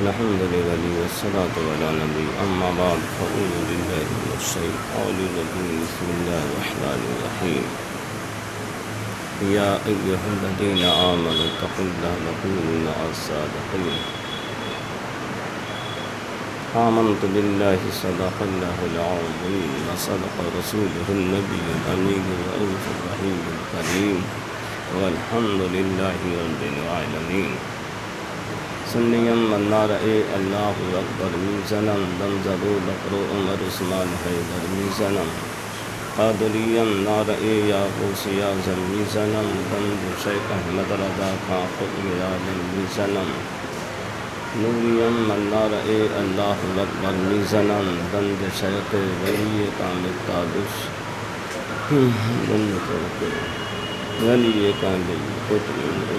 الحمد لله والصلاة على نبي أما بعد فأعوذ بالله من الشيطان الرجيم بسم الله الرحمن الرحيم يا أيها الذين آمنوا اتقوا الله وكونوا مع الصادقين آمنت بالله صدق الله العظيم وصدق رسوله النبي الأمين الرؤوف الرحيم الكريم والحمد لله رب العالمين سنیم منار اللہ اکبر میزنم دمزبو بکر عمر عثمان حیدر میزنم قادریم نار یا غوثیا زل میزنم دمد شیخ احمد رضا خان قطب عالم میزنم نوریم منار اللہ اکبر میزنم دمد شیخ ولی کامل تابش ولی کامل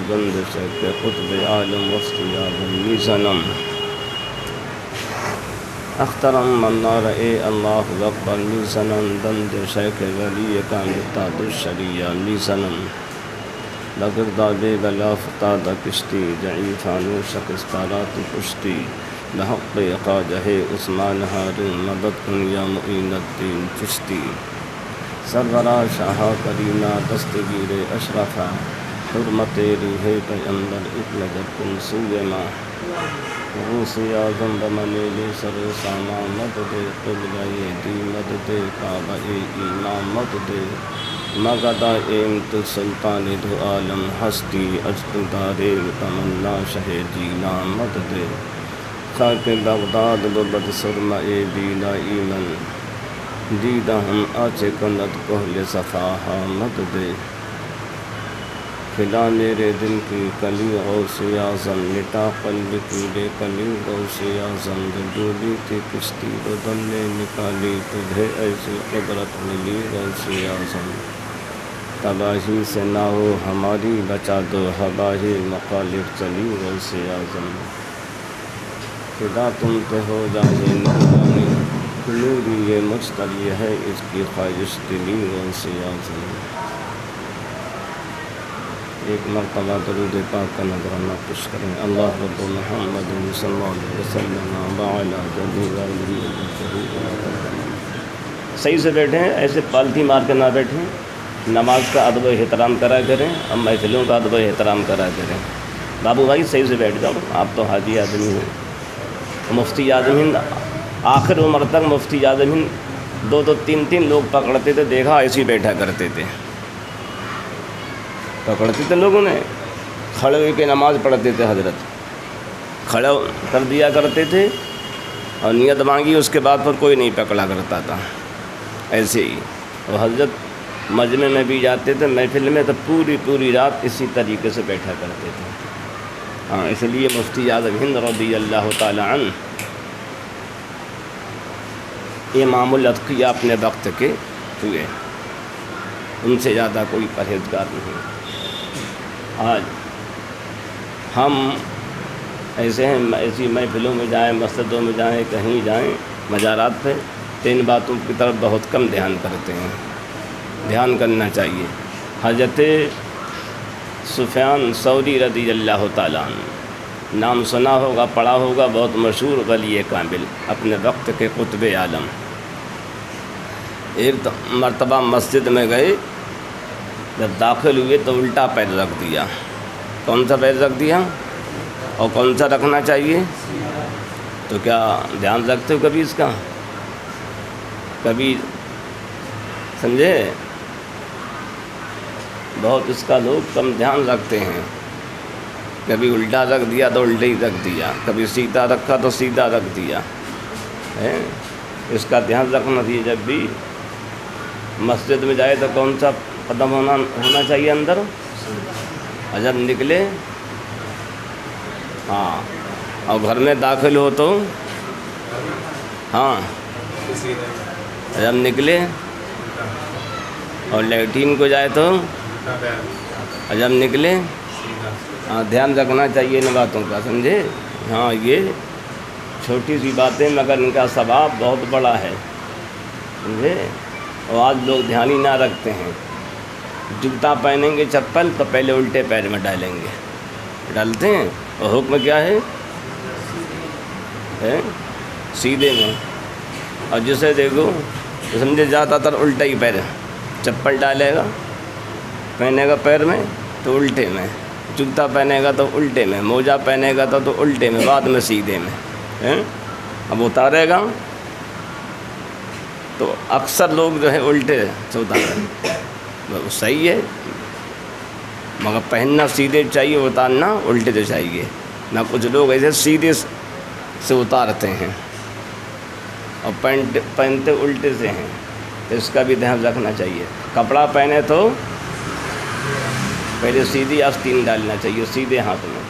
بند شیخ قطب عالم وسطیاب میزنم اخترم منار اللہ اکبر میزنم دند شیخ ولی کامل تاج الشریعہ میزنم لگرداب بلا فتاد کشتی ضعیفانو شکستارات پشتی لحق قاجہ عثمان ہارون مدد کن یا معین الدین چشتی سرورا شاہ کریمہ دستگیر اشرفہ حرمت روح پیغمبر اطلب کن سوئے ماں غوث اعظم بمنیل سر ساما مدد قبلہ دی مدد کعبہ ایمان مدد مغدہ امت سلطان دو عالم ہستی اجتدار تمنا شہ جینا مدد خاک بغداد ببد سرمہ بینا ایمن دیدہ ہم آچے کند کوہل صفاہا مدد کھلا میرے دل کی کلی غوث اعظم مٹا قلب کی بے کلی غوث اعظم جو ڈوبی تھی کشتی وہ دم نے نکالی تجھے ایسی قدرت ملی غوث اعظم تباہی سے نہ ہو ہماری بچا دو ہباہی مخالف چلی غوث اعظم خدا تم پہ ہو جائے نورانی نوری یہ مجھ پر یہ ہے اس کی خواہش دلی غوث اعظم ایک مرتبہ درود پاک کا نذرانہ پیش کریں اللہ رب محمد صلی اللہ علیہ وسلم وعلی جمیع صحیح سے بیٹھیں، ایسے پالتی مار کے نہ بیٹھیں، نماز کا ادب و احترام کرا کریں اور محفلوں کا ادب و احترام کرا کریں۔ بابو بھائی صحیح سے بیٹھ جاؤ، آپ تو حاجی آدمی ہیں، مفتی اعظم ہند آخر عمر تک مفتی اعظم ہند دو تین لوگ پکڑتے تھے، دیکھا ایسے ہی بیٹھا کرتے تھے، پکڑتے تھے لوگوں نے، کھڑے ہوئے کے نماز پڑھتے تھے، حضرت کھڑا کر دیا کرتے تھے اور نیت مانگی، اس کے بعد پر کوئی نہیں پکڑا کرتا تھا ایسے ہی۔ اور حضرت مجمع میں بھی جاتے تھے، محفل میں تو پوری رات اسی طریقے سے بیٹھا کرتے تھے۔ ہاں، اس لیے مفتی اعظم ہند رضی اللہ تعالی عنہ امام الاتقیاء اپنے وقت کے ہوئے، ان سے زیادہ کوئی پرہیزگار نہیں۔ آج ہم ایسے ہیں، ایسی محفلوں میں جائیں، مسجدوں میں جائیں، کہیں جائیں، مزارات پہ، تو ان باتوں کی طرف بہت کم دھیان کرتے ہیں، دھیان کرنا چاہیے۔ حضرت سفیان ثوری رضی اللہ تعالیٰ عنہ، نام سنا ہوگا، پڑھا ہوگا، بہت مشہور ولی کامل، اپنے وقت کے قطب عالم۔ ایک مرتبہ مسجد میں گئے، جب داخل ہوئے تو الٹا پیر رکھ دیا۔ کون سا پیر رکھ دیا اور کون سا رکھنا چاہیے؟ تو کیا دھیان رکھتے ہو کبھی اس کا؟ کبھی سمجھے؟ بہت اس کا لوگ کم دھیان رکھتے ہیں۔ کبھی الٹا رکھ دیا تو الٹا ہی رکھ دیا، کبھی سیدھا رکھا تو سیدھا رکھ دیا ہے۔ اس کا دھیان رکھنا چاہیے، جب بھی مسجد میں جائے تو کون سا قدم ہونا چاہیے اندر، اور جب نکلے، ہاں، اور گھر میں داخل ہو تو ہاں، جب نکلے، اور لیٹرین کو جائے تو، اور جب نکلے، ہاں، دھیان رکھنا چاہیے ان باتوں کا، سمجھے؟ ہاں، یہ چھوٹی سی باتیں مگر ان کا ثواب بہت بڑا ہے، سمجھے؟ اور آج لوگ دھیان ہی نہ رکھتے ہیں، جوتا پہنیں گے چپل تو پہلے الٹے پیر میں ڈالیں گے، ڈالتے ہیں، اور حکم کیا ہے؟ ہے سیدھے میں، اور جسے دیکھو سمجھے زیادہ تر الٹا ہی پیر، چپل ڈالے گا پہنے گا پیر میں تو الٹے میں، جوتا پہنے گا تو الٹے میں، موجہ پہنے گا تو الٹے میں، بعد میں سیدھے میں، اب اتارے گا تو اکثر لوگ جو ہے الٹے سے اتارے، صحیح ہے مگر پہننا سیدھے چاہیے، اتارنا الٹے سے چاہیے نہ۔ کچھ لوگ ایسے سیدھے سے اتارتے ہیں اور پہنتے الٹے سے ہیں، تو اس کا بھی دھیان رکھنا چاہیے۔ کپڑا پہنے تو پہلے سیدھی آستین ڈالنا چاہیے سیدھے ہاتھ میں،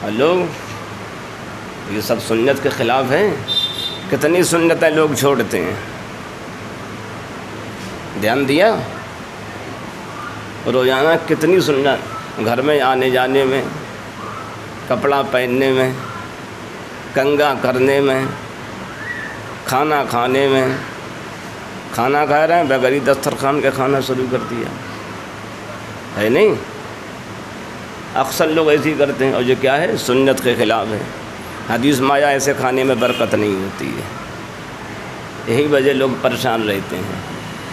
اور لوگ یہ سب سنت کے خلاف ہے، کتنی سنتیں لوگ چھوڑتے ہیں، دھیان دیا؟ روزانہ کتنی سنت، گھر میں آنے جانے میں، کپڑا پہننے میں، کنگھا کرنے میں، کھانا کھانے میں، کھانا کھا رہے ہیں بغیر ہی دسترخوان کے کھانا شروع کر دیا ہے نہیں؟ اکثر لوگ ایسے ہی کرتے ہیں، اور یہ کیا ہے؟ سنت کے خلاف ہے۔ حدیث میں آیا ایسے کھانے میں برکت نہیں ہوتی ہے، یہی وجہ لوگ پریشان رہتے ہیں۔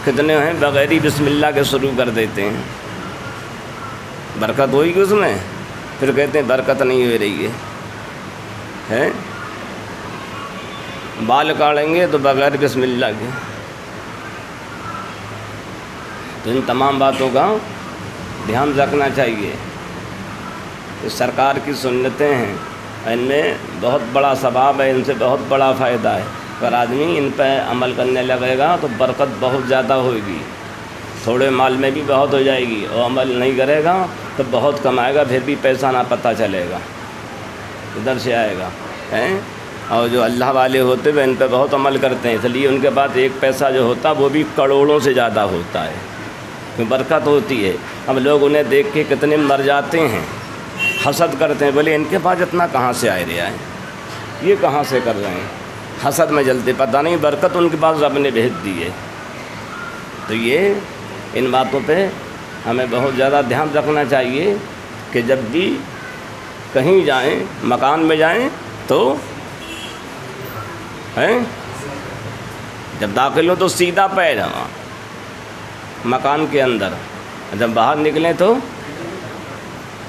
کتنے ہیں بغیر ہی بسم اللہ کے شروع کر دیتے ہیں، برکت ہوئی گی اس میں، پھر کہتے ہیں برکت نہیں ہو رہی ہے۔ بال کاٹیں گے تو بغیر بسم اللہ کے، تو ان تمام باتوں کا دھیان رکھنا چاہیے۔ کہ سرکار کی سنتیں ہیں، ان میں بہت بڑا ثواب ہے، ان سے بہت بڑا فائدہ ہے۔ اگر آدمی ان پہ عمل کرنے لگے گا تو برکت بہت زیادہ ہوگی، تھوڑے مال میں بھی بہت ہو جائے گی، اور عمل نہیں کرے گا تو بہت کمائے گا، پھر بھی پیسہ نہ پتہ چلے گا، ادھر سے آئے گا۔ اور جو اللہ والے ہوتے ہیں ان پہ بہت عمل کرتے ہیں، اس لیے ان کے پاس ایک پیسہ جو ہوتا وہ بھی کروڑوں سے زیادہ ہوتا ہے، برکت ہوتی ہے۔ اب لوگ انہیں دیکھ کے کتنے مر جاتے ہیں، حسد کرتے ہیں، بولے ان کے پاس اتنا کہاں سے آئے رہا ہے، یہ کہاں سے کر رہے ہیں، حسد میں جلتے، پتہ نہیں برکت ان کے پاس رب نے بھیج دی ہے۔ تو یہ ان باتوں پہ ہمیں بہت زیادہ دھیان رکھنا چاہیے کہ جب بھی کہیں جائیں، مکان میں جائیں تو جب داخل ہو تو سیدھا پیر مکان کے اندر، جب باہر نکلیں تو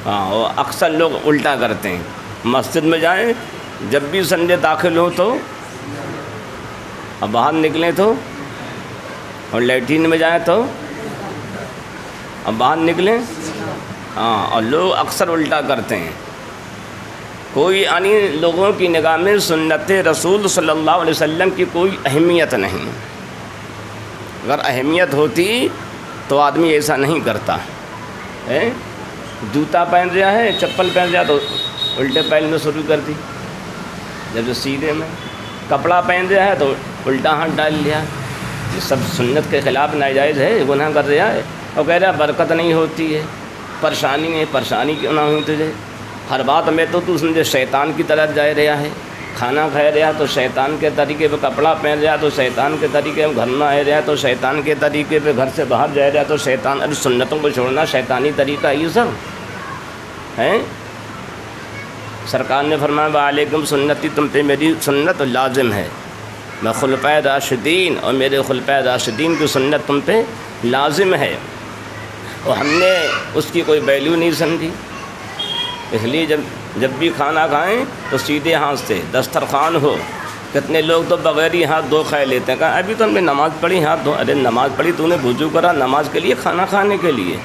وہ اکثر لوگ الٹا کرتے ہیں۔ مسجد میں جائیں جب بھی سنڈے داخل ہو تو، اور باہر نکلیں تو، اور لیٹرین میں جائیں تو، اور باہر نکلیں، اور لوگ اکثر الٹا کرتے ہیں۔ کوئی یعنی لوگوں کی نگاہ میں سنت رسول صلی اللہ علیہ وسلم کی کوئی اہمیت نہیں، اگر اہمیت ہوتی تو آدمی ایسا نہیں کرتا ہے۔ جوتا پہن رہا ہے، چپل پہن رہا تو الٹے پہننا شروع کر دی، جب سیدھے میں کپڑا پہن رہا ہے تو الٹا ہاتھ ڈال لیا۔ یہ سب سنت کے خلاف ناجائز ہے، گناہ کر رہا ہے، اور کہہ رہا برکت نہیں ہوتی ہے، پریشانی ہے، پریشانی کیوں نہ ہوئی تجھے؟ ہر بات میں تو سمجھے شیطان کی طرف جا رہا ہے، کھانا کھا رہا تو شیطان کے طریقے پہ، کپڑا پہن رہا تو شیطان کے طریقے پہ، گھر میں آ رہا تو شیطان کے طریقے پہ، گھر سے باہر جا رہا تو شیطان، ارے سنتوں کو چھوڑنا شیطانی طریقہ یہ سب ہیں۔ سرکار نے فرمایا وعلیکم سنتی، تم پہ میری سنت لازم ہے، میں خلفائے راشدین اور میرے خلفائے راشدین کی سنت تم پہ لازم ہے، اور ہم نے اس کی کوئی ویلیو نہیں سمجھی۔ اس لیے جب بھی کھانا کھائیں تو سیدھے ہاتھ سے، دسترخوان ہو، کتنے لوگ تو بغیر ہی ہاتھ دھو کھائے لیتے ہیں، کہا ابھی تو ہم نے نماز پڑھی ہاتھ دھو، ارے نماز پڑھی تو نے وضو کرا نماز کے لیے، کھانا کھانے کے لیے،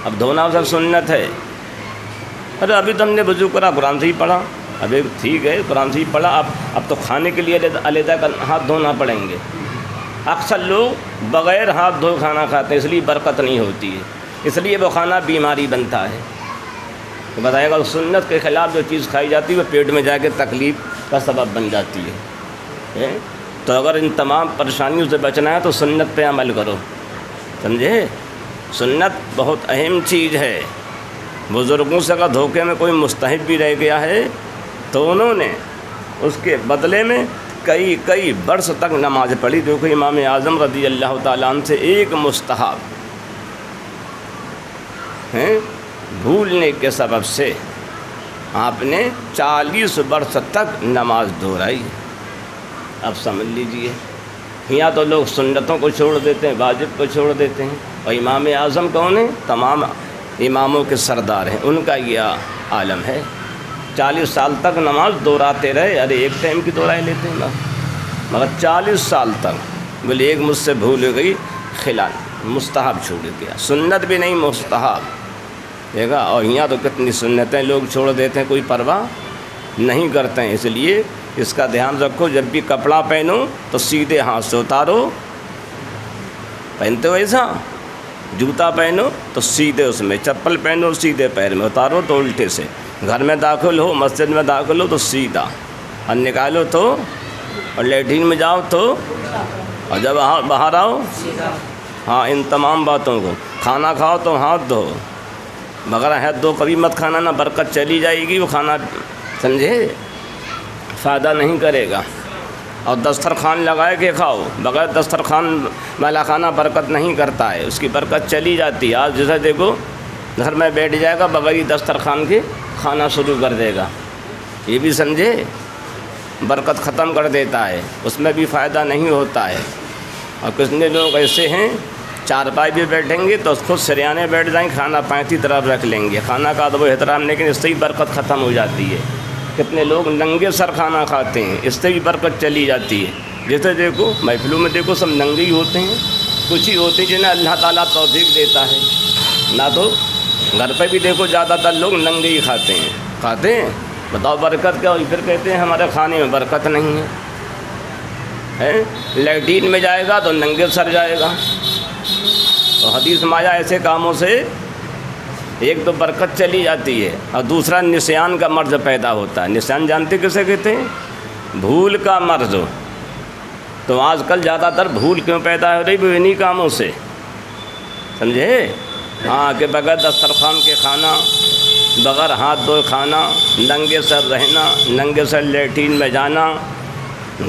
اب دھونا سب سنت ہے۔ ارے ابھی تو ہم نے وضو کرا، قرآن سے ہی پڑھا، ابھی ٹھیک ہے قرآن سے ہی پڑھا، اب تو کھانے کے لیے علیحدہ ہاتھ دھونا پڑیں گے۔ اکثر لوگ بغیر ہاتھ دھو کھانا کھاتے ہیں، اس لیے برکت نہیں ہوتی ہے، اس لیے وہ کھانا بیماری بنتا ہے۔ تو بتائے گا سنت کے خلاف جو چیز کھائی جاتی ہے وہ پیٹ میں جا کے تکلیف کا سبب بن جاتی ہے۔ تو اگر ان تمام پریشانیوں سے بچنا ہے تو سنت پہ عمل کرو، سمجھے؟ سنت بہت اہم چیز ہے۔ بزرگوں سے اگر دھوکے میں کوئی مستحب بھی رہ گیا ہے تو انہوں نے اس کے بدلے میں کئی برس تک نماز پڑھی۔ دیکھو امام اعظم رضی اللہ تعالیٰ عنہ سے ایک مستحب بھولنے کے سبب سے آپ نے 40 برس تک نماز دہرائی۔ اب سمجھ لیجئے، یہاں تو لوگ سنتوں کو چھوڑ دیتے ہیں، واجب کو چھوڑ دیتے ہیں، اور امام اعظم کون ہیں؟ تمام اماموں کے سردار ہیں، ان کا یہ عالم ہے۔ 40 سال تک نماز دہراتے رہے، ارے ایک ٹائم کی دہرائی لیتے ہیں مگر 40 سال تک۔ بولے ایک مجھ سے بھول گئی، خلال مستحب چھوڑ گیا، سنت بھی نہیں مستحب، دیکھا۔ اور یہاں تو کتنی سنتیں لوگ چھوڑ دیتے ہیں، کوئی پرواہ نہیں کرتے ہیں۔ اس لیے اس کا دھیان رکھو، جب بھی کپڑا پہنو تو سیدھے ہاتھ سے اتارو، پہنتے ہو ایسا، جوتا پہنو تو سیدھے اس میں، چپل پہنو سیدھے پیر میں اتارو تو الٹے سے، گھر میں داخل ہو، مسجد میں داخل ہو تو سیدھا، اور نکالو تو، اور لیٹرین میں جاؤ تو، اور جب باہر آؤ، ہاں ان تمام باتوں کو، کھانا کھاؤ تو ہاتھ دھو، بغیر ہاتھ دھو کبھی مت کھانا، نہ برکت چلی جائے گی، وہ کھانا سمجھے فائدہ نہیں کرے گا۔ اور دسترخوان لگائے کے کھاؤ، بغیر دسترخوان والا کھانا برکت نہیں کرتا ہے، اس کی برکت چلی جاتی ہے۔ آج جیسے دیکھو گھر میں بیٹھ جائے گا، بغیر دسترخوان کے کھانا شروع کر دے گا، یہ بھی سمجھے برکت ختم کر دیتا ہے، اس میں بھی فائدہ نہیں ہوتا ہے۔ اور کتنے لوگ ایسے ہیں چارپائی بھی بیٹھیں گے تو خود سریانے بیٹھ جائیں، کھانا پینتی طرف رکھ لیں گے، کھانا کا ادب و احترام، لیکن اس سے ہی برکت ختم ہو جاتی ہے۔ کتنے لوگ ننگے سر کھانا کھاتے ہیں، اس سے بھی برکت چلی جاتی ہے۔ جیسے دیکھو محفلوں میں دیکھو سب ننگے ہی ہوتے ہیں، کچھ ہی ہوتے ہیں جنہیں اللہ تعالیٰ توفیق دیتا ہے، نہ تو گھر پہ بھی دیکھو زیادہ تر لوگ ننگے ہی کھاتے ہیں۔ بتاؤ برکت کیا ہوئی؟ پھر کہتے ہیں ہمارے کھانے میں برکت نہیں ہے۔ لیٹرین میں جائے گا تو ننگے سر جائے گا۔ تو حدیث میں آیا ایسے کاموں سے ایک تو برکت چلی جاتی ہے، اور دوسرا نسیان کا مرض پیدا ہوتا ہے۔ نسیان جانتے کسے کہتے ہیں؟ بھول کا مرض۔ تو آج کل زیادہ تر بھول کیوں پیدا ہو رہی؟ انہی کاموں سے، سمجھے؟ ہاں کہ بغیر دسترخوان کے کھانا، بغیر ہاتھ دھوئے کھانا، ننگے سر رہنا، ننگے سر لیٹرین میں جانا،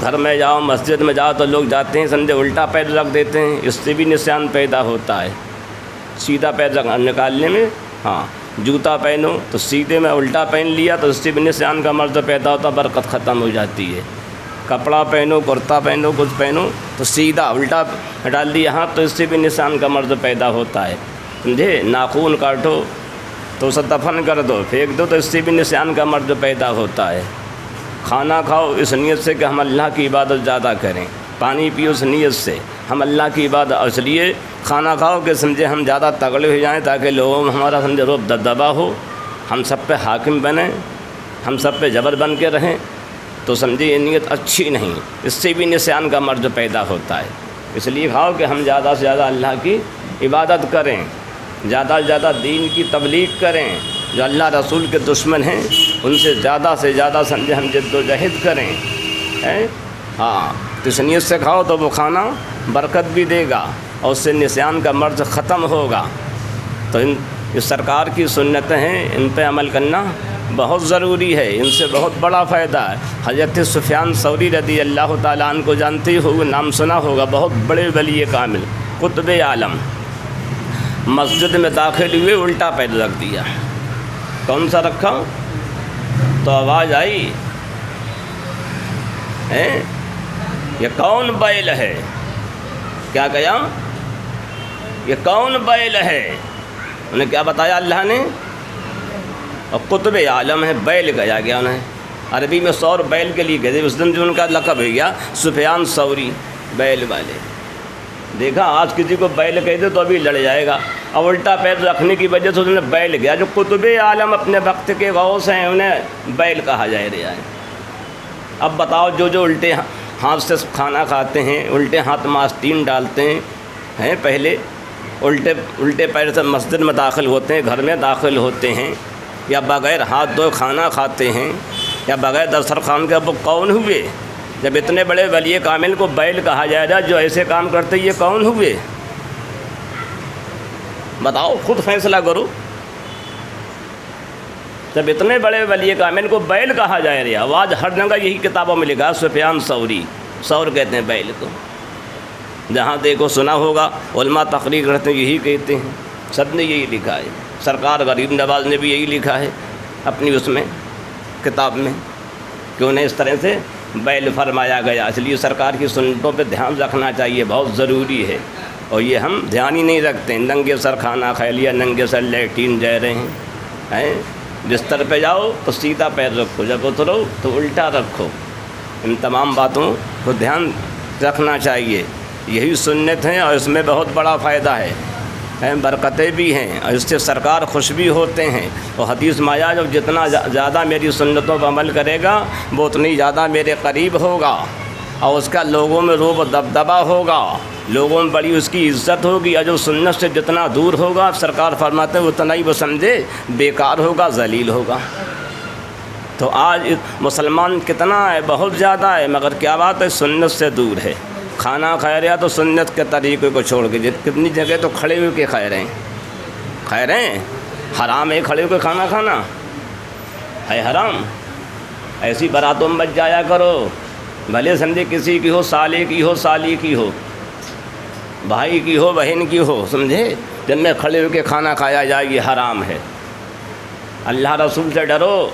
گھر میں جاؤ مسجد میں جاؤ تو لوگ جاتے ہیں سمجھے الٹا پیر رکھ دیتے ہیں، اس سے بھی نسیان پیدا ہوتا ہے۔ سیدھا پیر نکالنے میں، ہاں جوتا پہنو تو سیدھے میں الٹا پہن لیا تو اس سے بھی نسیان کا مرض پیدا ہوتا، برکت ختم ہو جاتی ہے۔ کپڑا پہنو، کرتا پہنو، کچھ پہنو تو سیدھا الٹا ڈال دیا ہاتھ تو اس سے بھی نسیان کا مرض پیدا ہوتا ہے، سمجھے؟ ناخون کاٹو تو اسے دفن کر دو، پھینک دو تو اس سے بھی نسیان کا مرض پیدا ہوتا ہے۔ کھانا کھاؤ اس نیت سے کہ ہم اللہ کی عبادت زیادہ کریں، پانی پیو اس نیت سے ہم اللہ کی عبادت، اس لیے کھانا کھاؤ کہ سمجھے ہم زیادہ تگڑے ہو جائیں تاکہ لوگوں میں ہمارا سمجھے رعب دبدبا ہو، ہم سب پہ حاکم بنیں، ہم سب پہ جبر بن کے رہیں، تو سمجھے یہ نیت اچھی نہیں، اس سے بھی نسیان کا مرض پیدا ہوتا ہے۔ اس لیے کھاؤ کہ ہم زیادہ سے زیادہ اللہ کی عبادت کریں، زیادہ سے زیادہ دین کی تبلیغ کریں، جو اللہ رسول کے دشمن ہیں ان سے زیادہ سمجھے ہم جد و جہد کریں، ہاں تو اس نیت سے کھاؤ تو وہ کھانا برکت بھی دے گا اور اس سے نسیان کا مرض ختم ہوگا۔ تو یہ سرکار کی سنتیں ہیں، ان پہ عمل کرنا بہت ضروری ہے، ان سے بہت بڑا فائدہ ہے۔ حضرت سفیان ثوری رضی اللہ تعالیٰ عنہ کو جانتے ہو، نام سنا ہوگا، بہت بڑے ولی کامل، قطب عالم، مسجد میں داخل ہوئے الٹا پیر رکھ دیا۔ کون سا رکھا؟ تو آواز آئی، یہ کون بیل ہے؟ کیا کہا؟ یہ کون بیل ہے؟ انہیں کیا بتایا اللہ نے؟ اور قطب عالم ہے، بیل کہا گیا انہیں، عربی میں سور بیل کے لیے کہتے، اس دن جو ان کا لقب ہو گیا سفیان ثوری، بیل والے۔ دیکھا آج کسی کو بیل کہتے تو ابھی لڑ جائے گا، اور الٹا پیر رکھنے کی وجہ سے انہیں بیل گیا۔ جو قطب عالم اپنے وقت کے غوث ہیں انہیں بیل کہا جائے رہا ہے۔ اب بتاؤ جو الٹے ہاتھ سے کھانا کھاتے ہیں، الٹے ہاتھ ماستین ڈالتے ہیں، پہلے الٹے پیر سے مسجد میں داخل ہوتے ہیں، گھر میں داخل ہوتے ہیں، یا بغیر ہاتھ دھوئے کھانا کھاتے ہیں، یا بغیر دسترخوان کے، وہ کون ہوئے؟ جب اتنے بڑے ولی کامل کو بیل کہا جائے گا، جو ایسے کام کرتے یہ کون ہوئے؟ بتاؤ، خود فیصلہ کرو۔ جب اتنے بڑے ولی کامل کو بیل کہا جائے رہا، آج ہر جگہ یہی کتابوں میں لکھا، سفیان ثوری، سور کہتے ہیں بیل کو، جہاں دیکھو سنا ہوگا، علماء تقریر کرتے ہیں یہی کہتے ہیں، سب نے یہی لکھا ہے، سرکار غریب نواز نے بھی یہی لکھا ہے اپنی اس میں کتاب میں کہ انہیں اس طرح سے بیل فرمایا گیا. اس لیے سرکار کی سنتوں پہ دھیان رکھنا چاہیے، بہت ضروری ہے. اور یہ ہم دھیان ہی نہیں رکھتے، ننگے سر کھانا کھا لیا، ننگے سر لیٹرین جا رہے ہیں. بستر پہ جاؤ تو سیدھا پیر رکھو، جب اترو تو الٹا رکھو. ان تمام باتوں کو دھیان رکھنا چاہیے. یہی سنت ہیں اور اس میں بہت بڑا فائدہ ہے، برکتیں بھی ہیں، اور اس سے سرکار خوش بھی ہوتے ہیں. اور حدیث میں آیا جو جتنا زیادہ میری سنتوں پر عمل کرے گا وہ اتنی زیادہ میرے قریب ہوگا، اور اس کا لوگوں میں روب و دبدبہ ہوگا، لوگوں میں بڑی اس کی عزت ہوگی. اور جو سنت سے جتنا دور ہوگا سرکار فرماتے ہیں اتنا ہی وہ سمجھے بیکار ہوگا، ذلیل ہوگا. تو آج مسلمان کتنا ہے، بہت زیادہ ہے، مگر کیا بات ہے، سنت سے دور ہے. کھانا کھا رہا تو سنت کے طریقے کو چھوڑ کے، کتنی جگہ تو کھڑے ہوئے کے کھا رہے ہیں. حرام ہے کھڑے ہو کے کھانا کھانا، ہے حرام. ایسی براتوں میں بچ جایا کرو، بھلے سمجھے کسی کی ہو، سالے کی ہو، سالی کی ہو، بھائی کی ہو، بہن کی ہو، سمجھے جن میں کھڑے ہو کے کھانا کھایا جائے یہ حرام ہے. اللہ رسول سے ڈرو،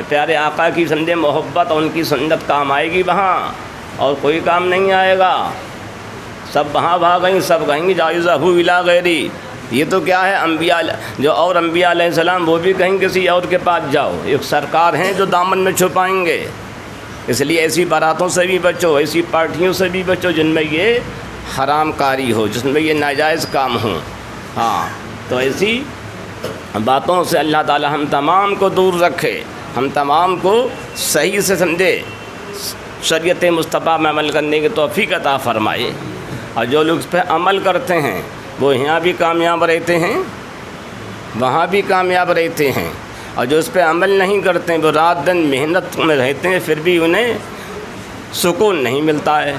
پیارے آقا کی سمجھے محبت اور ان کی سنت کام آئے گی وہاں، اور کوئی کام نہیں آئے گا. سب وہاں بھاگیں، سب کہیں گے جائزہ ہو الا غیری. یہ تو کیا ہے، انبیاء جو اور انبیاء علیہ السلام وہ بھی کہیں کسی اور کے پاس جاؤ. ایک سرکار ہیں جو دامن میں چھپائیں گے. اس لیے ایسی باراتوں سے بھی بچو، ایسی پارٹیوں سے بھی بچو جن میں یہ حرام کاری ہو، جس میں یہ ناجائز کام ہوں. تو ایسی باتوں سے اللہ تعالی ہم تمام کو دور رکھے، ہم تمام کو صحیح سے سمجھے، شریعت مصطفیٰ میں عمل کرنے کی توفیق عطا فرمائے. اور جو لوگ اس پہ عمل کرتے ہیں وہ یہاں بھی کامیاب رہتے ہیں، وہاں بھی کامیاب رہتے ہیں. اور جو اس پہ عمل نہیں کرتے وہ رات دن محنت میں رہتے ہیں، پھر بھی انہیں سکون نہیں ملتا ہے.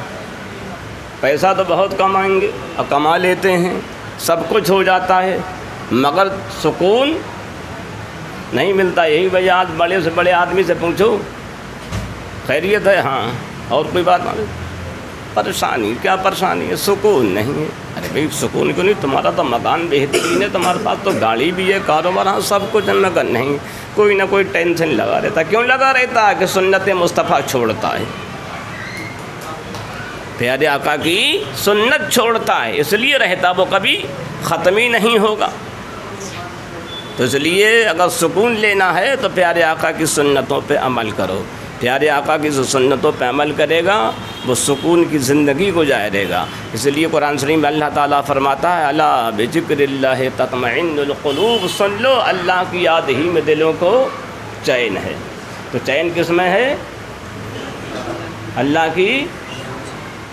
پیسہ تو بہت کمائیں گے اور کما لیتے ہیں، سب کچھ ہو جاتا ہے، مگر سکون نہیں ملتا. یہی وجہ آج بڑے سے بڑے آدمی سے پوچھو خیریت ہے، ہاں، اور کوئی بات نہیں، پریشانی کیا پریشانی ہے، سکون نہیں ہے. ارے بھائی سکون کیوں نہیں، تمہارا تو مکان بہترین ہے، تمہارے پاس تو گاڑی بھی ہے، کاروبار، ہاں سب کچھ ہے، مگر نہیں، کوئی نہ کوئی ٹینشن لگا رہتا. کیوں لگا رہتا ہے؟ کہ سنت مصطفیٰ چھوڑتا ہے، پیارے آقا کی سنت چھوڑتا ہے، اس لیے رہتا، وہ کبھی ختم ہی نہیں ہوگا. تو اس لیے اگر سکون لینا ہے تو پیارے آقا کی سنتوں پہ عمل کرو. پیارے آقا کی جو سنتوں پہ عمل کرے گا وہ سکون کی زندگی گزارے گا. اس لیے قرآن شریف میں اللہ تعالیٰ فرماتا ہے الا بذکر اللہ تطمئن القلوب، سن لو اللہ کی یاد ہی میں دلوں کو چین ہے. تو چین کس میں ہے؟ اللہ کی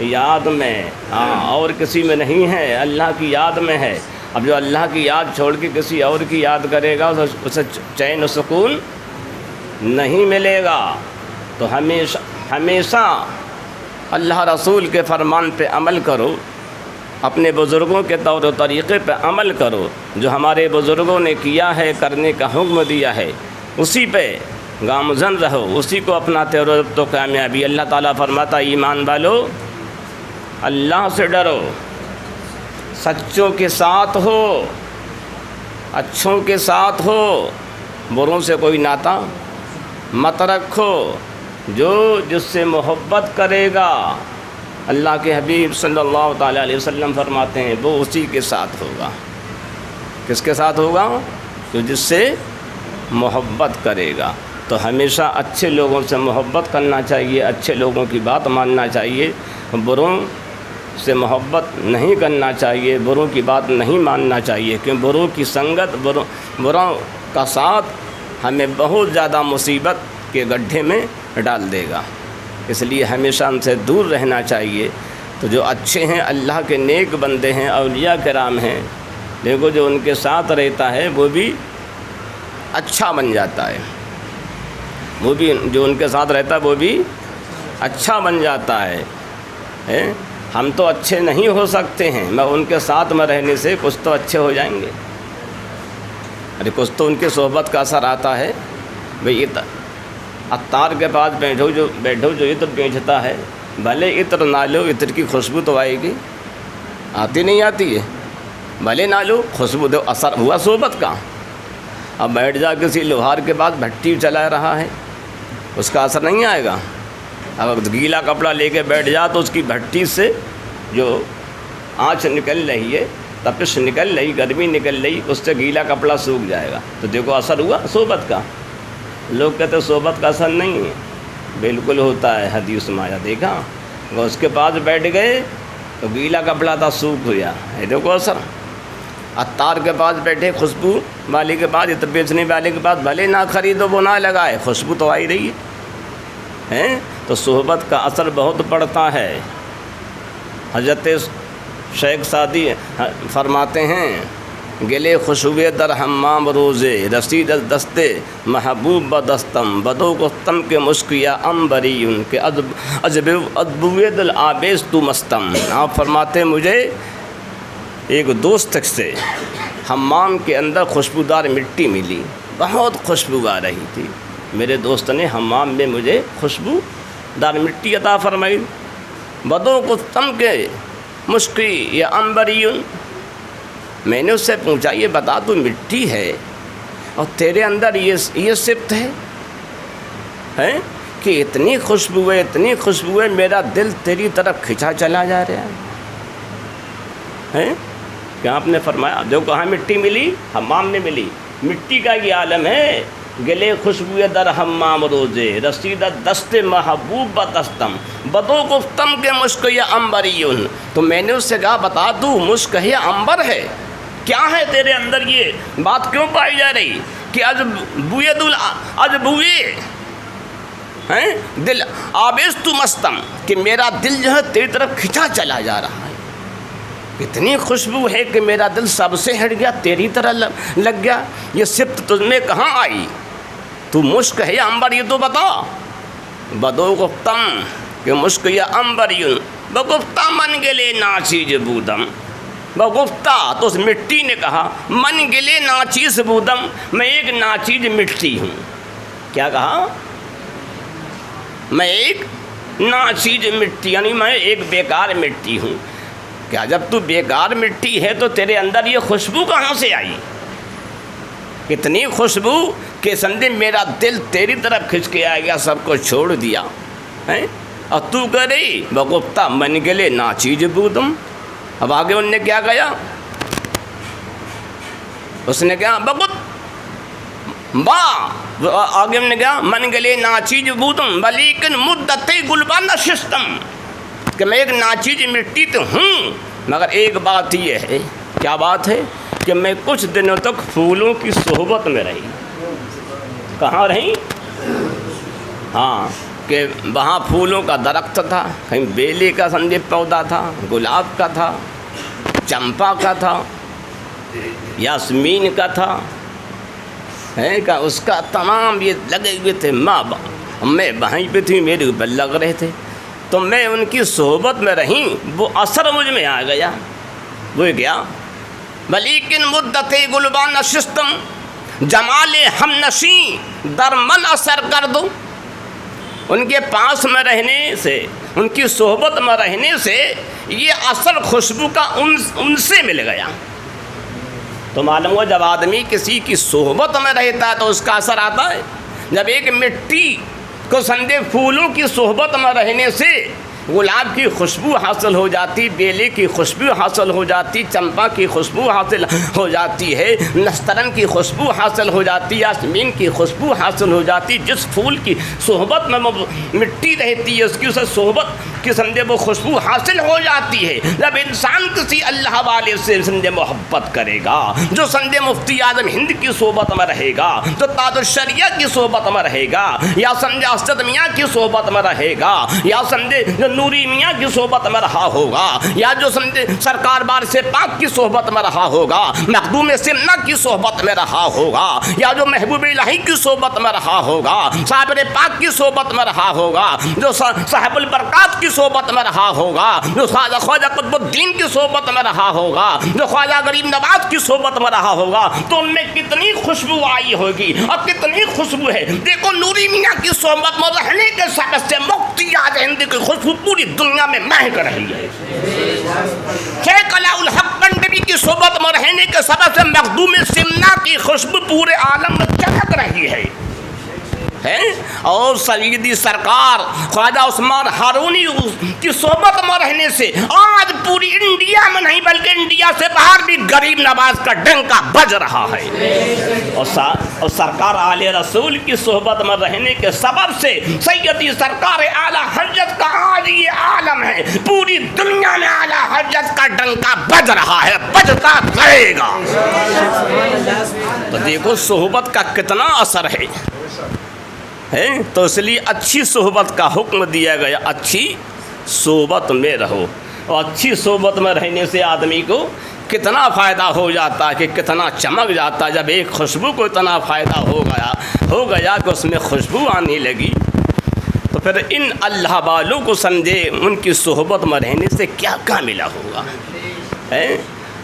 یاد میں، اور کسی میں نہیں ہے، اللہ کی یاد میں ہے. اب جو اللہ کی یاد چھوڑ کے کسی اور کی یاد کرے گا اسے چین و سکون نہیں ملے گا. تو ہمیشہ اللہ رسول کے فرمان پہ عمل کرو، اپنے بزرگوں کے طور و طریقے پہ عمل کرو، جو ہمارے بزرگوں نے کیا ہے، کرنے کا حکم دیا ہے، اسی پہ گامزن رہو، اسی کو اپناتے رہو تو کامیابی. اللہ تعالیٰ فرماتا ایمان والو اللہ سے ڈرو، سچوں کے ساتھ ہو، اچھوں کے ساتھ ہو، بروں سے کوئی ناتا مت رکھو. جو جس سے محبت کرے گا، اللہ کے حبیب صلی اللہ تعالیٰ علیہ وسلم فرماتے ہیں وہ اسی کے ساتھ ہوگا. کس کے ساتھ ہوگا؟ جو جس سے محبت کرے گا. تو ہمیشہ اچھے لوگوں سے محبت کرنا چاہیے، اچھے لوگوں کی بات ماننا چاہیے، بروں سے محبت نہیں کرنا چاہیے، بروں کی بات نہیں ماننا چاہیے، کیونکہ بروں کی سنگت، بروں کا ساتھ ہمیں بہت زیادہ مصیبت کے گڈھے میں ڈال دے گا. اس لیے ہمیشہ ان سے دور رہنا چاہیے. تو جو اچھے ہیں، اللہ کے نیک بندے ہیں، اولیاء کرام ہیں، دیکھو جو ان کے ساتھ رہتا ہے وہ بھی اچھا بن جاتا ہے، وہ بھی جو ان کے ساتھ رہتا ہے وہ بھی اچھا بن جاتا ہے. ہم تو اچھے نہیں ہو سکتے ہیں، مگر ان کے ساتھ میں رہنے سے کچھ تو اچھے ہو جائیں گے. ارے کچھ تو ان کی صحبت کا اثر آتا ہے. بھئی عطار کے پاس بیٹھو جو عطر بیچتا ہے، بھلے عطر نہ لو، عطر کی خوشبو تو آئے گی، آتی نہیں آتی ہے، بھلے نہ لو خوشبو دو، اثر ہوا صحبت کا. اب بیٹھ جا کسی لوہار کے پاس بھٹی چلا رہا ہے، اس کا اثر نہیں آئے گا۔ اب گیلا کپڑا لے کے بیٹھ جا تو اس کی بھٹی سے جو آنچ نکل رہی ہے، تپش نکل رہی، گرمی نکل رہی، اس سے گیلا کپڑا سوکھ جائے گا۔ تو دیکھو اثر ہوا صحبت کا۔ لوگ کہتے ہیں صحبت کا اثر نہیں ہے، بالکل ہوتا ہے، حدیث میں آیا دیکھا، وہ اس کے پاس بیٹھ گئے تو گیلا کپڑا تھا سوکھ ہوا ہے، دیکھو اثر۔ عطار کے پاس بیٹھے، خوشبو والے کے پاس، عطر بیچنے والے کے پاس، بھلے نہ خریدو وہ نہ لگائے، خوشبو تو آئی رہی ہے۔ تو صحبت کا اثر بہت پڑتا ہے۔ حضرت شیخ سعدی فرماتے ہیں، گلے خوشبوئے در حمام روزے، رسید از دستے محبوب بدستم، بدو گفتم کے مشکیا امبریون کے ادبوئے دل آبیز تو مستم۔ آپ فرماتے مجھے ایک دوست سے حمام کے اندر خوشبودار مٹی ملی، بہت خوشبو آ رہی تھی، میرے دوست نے حمام میں مجھے خوشبو دار مٹی عطا فرمائی، بدو گفتم کے مشکی یا امبریون۔ میں نے اس سے پوچھا، یہ بتا تو مٹی ہے اور تیرے اندر یہ صفت ہے کہ اتنی خوشبو ہے، میرا دل تیری طرف کھنچا چلا جا رہا ہے۔ کیا آپ نے فرمایا، جو کہاں مٹی ملی، حمام میں ملی، مٹی کا یہ عالم ہے۔ گلے خوشبو در حمام روزے، رسید دست محبوب بدستم، بدو گفتم کے مشک یا امبریون۔ تو میں نے اس سے کہا، بتا تو مشک ہے یا امبر ہے، کیا ہے تیرے اندر، یہ بات کیوں پائی جا رہی کہ از بوئے دل آبیز تو مستم، کہ میرا دل جو ہے تیری طرف کھنچا چلا جا رہا ہے، اتنی خوشبو ہے کہ میرا دل سب سے ہٹ گیا، تیری طرح لگ گیا۔ یہ صفت تجھ میں کہاں آئی، تو مشک ہے یا امبر یہ تو بتا۔ بدو گفتم کہ مشک یا امبریون، بگفتہ من گلے ناچیز بودم، بگفتہ تو اس مٹی نے کہا، من گلے ناچیز بودم، میں ایک ناچیز مٹی ہوں۔ کیا کہا، میں ایک ناچیز مٹی، یعنی میں ایک بیکار مٹی ہوں۔ کیا جب تو بیکار مٹی ہے تو تیرے اندر یہ خوشبو کہاں سے آئی، اتنی خوشبو کہ سمجھے میرا دل تیری طرف کھنچ کے آ گیا، سب کو چھوڑ دیا ہے، اور تو کہہ رہی بگفتہ من گلے ناچیز بودم۔ اب آگے انہوں نے کیا کہا، اس نے کہا بگت با، آگے انہوں نے کہا من گلے ناچیز بودم ولیکن مدت گلبان نشستم، کہ میں ایک ناچیز مٹی تو ہوں، مگر ایک بات یہ ہے، کیا بات ہے، کہ میں کچھ دنوں تک پھولوں کی صحبت میں رہی۔ کہاں رہی، ہاں، کہ وہاں پھولوں کا درخت تھا، کہیں بیلے کا سمجھے پودا تھا، گلاب کا تھا، چمپا کا تھا، یاسمین کا تھا، کہ اس کا تمام یہ لگے ہوئے تھے، میں وہیں پہ تھی، میرے اوپر لگ رہے تھے، تو میں ان کی صحبت میں رہی، وہ اثر مجھ میں آ گیا، وہ گیا۔ ولیکن مدت گلبان نشستم، جمال ہم نشیں در من اثر کر دو، ان کے پاس میں رہنے سے، ان کی صحبت میں رہنے سے یہ اثر خوشبو کا ان سے مل گیا۔ تو معلوم ہوا جب آدمی کسی کی صحبت میں رہتا ہے تو اس کا اثر آتا ہے۔ جب ایک مٹی کو سندے پھولوں کی صحبت میں رہنے سے گلاب کی خوشبو حاصل ہو جاتی، بیلے کی خوشبو حاصل ہو جاتی، چمپا کی خوشبو حاصل ہو جاتی ہے، نسترن کی خوشبو حاصل ہو جاتی، یاسمین کی خوشبو حاصل ہو جاتی۔ جس پھول کی صحبت میں مٹی رہتی ہے اس کی صحبت کی سمجھے وہ خوشبو حاصل ہو جاتی ہے۔ جب انسان کسی اللہ والے سے سمجھے محبت کرے گا، جو سمجھے مفتی اعظم ہند کی صحبت میں رہے گا، جو تاج الشریعہ کی صحبت میں رہے گا، یا سمجھے اسد میاں کی صحبت میں رہے گا، یا سمجھے نوری میاں کی صحبت میں رہا ہوگا، یا جو سمجھے سرکار بار سے پاک کی صحبت میں رہا ہوگا، مخدوم سمنہ کی صحبت میں رہا ہوگا، یا جو محبوب الہی کی صحبت میں رہا ہوگا، صابر پاک کی صحبت میں رہا ہوگا، جو صاحب البرکات کی صحبت میں رہا ہوگا، جو خواجہ قطب الدین کی صحبت میں رہا ہوگا، جو خواجہ غریب نواز کی صحبت میں رہا ہوگا، تو ان میں کتنی خوشبو آئی ہوگی اور کتنی خوشبو ہے۔ دیکھو نوری میاں کی صحبت میں رہنے کے سبب سے مفتی اعظم ہند کی خوشبو پوری دنیا میں مہک رہی ہے۔ شیخ علاء الحق گنڈوی نبی کی صحبت میں رہنے کے سبب سے مخدوم سمنا کی خوشبو پورے عالم میں چمک رہی ہے اور سیدی سرکار خواجہ عثمان ہارونی کی صحبت میں رہنے سے آج پوری انڈیا میں نہیں بلکہ انڈیا سے باہر بھی غریب نواز کا ڈنکا بج رہا ہے، اور سرکار آل رسول کی صحبت میں رہنے کے سبب سے سیدی سرکار اعلیٰ حضرت کا آج یہ عالم ہے، پوری دنیا میں اعلیٰ حضرت کا ڈنکا بج رہا ہے، بجتا رہے گا۔ تو دیکھو صحبت کا کتنا اثر ہے، تو اس لیے اچھی صحبت کا حکم دیا گیا، اچھی صحبت میں رہو، اور اچھی صحبت میں رہنے سے آدمی کو کتنا فائدہ ہو جاتا ہے کہ کتنا چمک جاتا ہے۔ جب ایک خوشبو کو اتنا فائدہ ہو گیا کہ اس میں خوشبو آنے لگی، تو پھر ان اللہ والوں کو سمجھے ان کی صحبت میں رہنے سے کیا کیا ملا ہوگا۔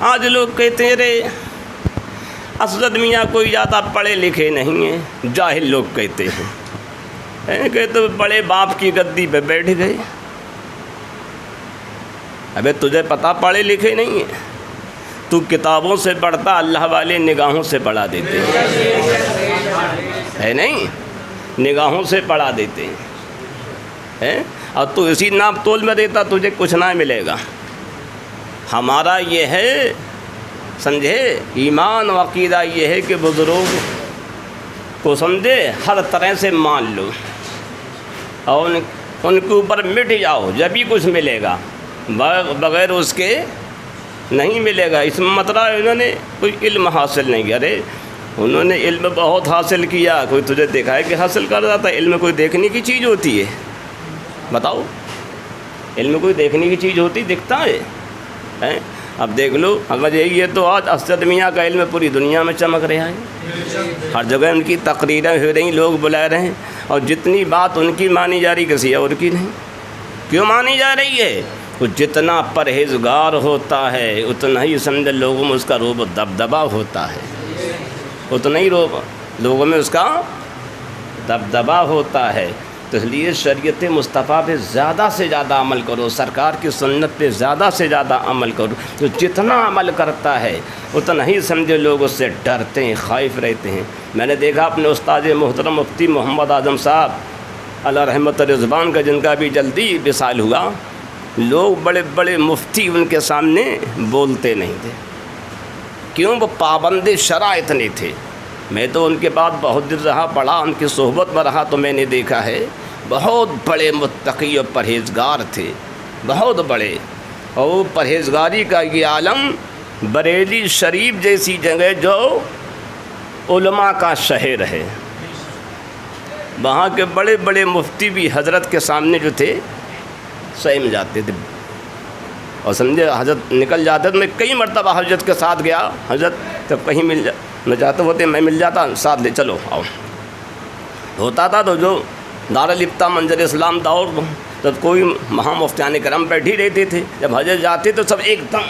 آج لوگ کہتے ہیں رے اسد میاں کوئی زیادہ پڑھے لکھے نہیں ہیں، جاہل لوگ کہتے ہیں کہ تو بڑے باپ کی گدی پہ بیٹھ گئے۔ ابے تجھے پتہ پڑھے لکھے نہیں ہیں، تو کتابوں سے پڑھتا، اللہ والے نگاہوں سے پڑھا دیتے ہے نہیں، نگاہوں سے پڑھا دیتے ہیں، اور تو اسی ناپ تول میں دیتا تجھے کچھ نہ ملے گا۔ ہمارا یہ ہے سمجھے ایمان و عقیدہ یہ ہے کہ بزرگ کو سمجھے ہر طرح سے مان لو اور ان کے اوپر مٹ جاؤ، جب بھی کچھ ملے گا، بغیر اس کے نہیں ملے گا۔ اس میں مطلب انہوں نے کوئی علم حاصل نہیں کیا، ارے انہوں نے علم بہت حاصل کیا، کوئی تجھے دیکھا ہے کہ حاصل کر رہا تھا؟ علم کوئی دیکھنے کی چیز ہوتی ہے؟ بتاؤ، علم کوئی دیکھنے کی چیز ہوتی دکھتا ہے؟ اب دیکھ لو، اگر یہی ہے تو آج اسد میاں کا علم پوری دنیا میں چمک رہا ہے، ہر جگہ ان کی تقریریں ہو رہی، لوگ بلا رہے ہیں، اور جتنی بات ان کی مانی جا رہی کسی اور کی نہیں۔ کیوں مانی جا رہی ہے؟ تو جتنا پرہیزگار ہوتا ہے اتنا ہی سمجھ لوگوں میں اس کا روب و دبدبا ہوتا ہے، اتنا ہی لوگوں میں اس کا دبدبا ہوتا ہے۔ تو اس لیے شریعت مصطفیٰ پہ زیادہ سے زیادہ عمل کرو، سرکار کی سنت پہ زیادہ سے زیادہ عمل کرو، تو جتنا عمل کرتا ہے اتنا ہی سمجھے لوگ اس سے ڈرتے ہیں، خائف رہتے ہیں۔ میں نے دیکھا اپنے استاد محترم مفتی محمد اعظم صاحب علیہ رحمت رضوان کا، جن کا بھی جلدی وصال ہوا، لوگ بڑے بڑے مفتی ان کے سامنے بولتے نہیں تھے، کیوں؟ وہ پابند شرع اتنے تھے۔ میں تو ان کے بعد بہت دن رہا، پڑھا، ان کی صحبت میں رہا، تو میں نے دیکھا ہے بہت بڑے متقی اور پرہیزگار تھے، بہت بڑے، اور پرہیزگاری کا یہ عالم بریلی شریف جیسی جگہ جو علماء کا شہر ہے، وہاں کے بڑے بڑے مفتی بھی حضرت کے سامنے جو تھے سہم جاتے تھے، اور سمجھے حضرت نکل جاتے تھے۔ میں کئی مرتبہ حضرت کے ساتھ گیا، حضرت جب کہیں میں جاتے ہوتے میں مل جاتا، ساتھ لے چلو آؤ ہوتا تھا۔ تو جو دارالفتہ منظر اسلام دور تب کوئی وہاں مفتیان کرم بیٹھی رہتے تھے، جب حضرت جاتے تو سب ایک دم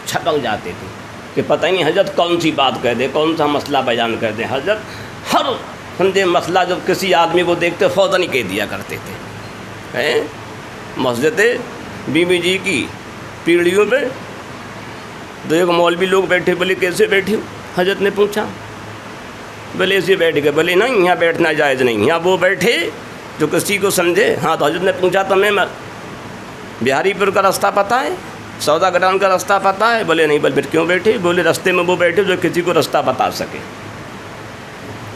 چھپک جاتے تھے کہ پتہ نہیں حضرت کون سی بات کہہ دے، کون سا مسئلہ بیان کر دے۔ حضرت ہر سمجھے مسئلہ جب کسی آدمی کو دیکھتے فوراً ہی کہہ دیا کرتے تھے۔ مسجد بی بی جی کی پیڑھیوں پہ تو ایک مولوی لوگ بیٹھے، بولے کیسے بیٹھے ہو؟ حضرت نے پوچھا، بولے ایسے بیٹھ گئے، بولے نہیں یہاں بیٹھنا جائز نہیں، یہاں وہ بیٹھے جو کسی کو سمجھے۔ ہاں تو حضرت نے پوچھا تو میں بہاری پور کا راستہ پتہ ہے، سودا گرام کا راستہ پتہ ہے؟ بولے نہیں۔ بولے پھر کیوں بیٹھے؟ بولے راستے میں وہ بیٹھے جو کسی کو راستہ بتا سکے۔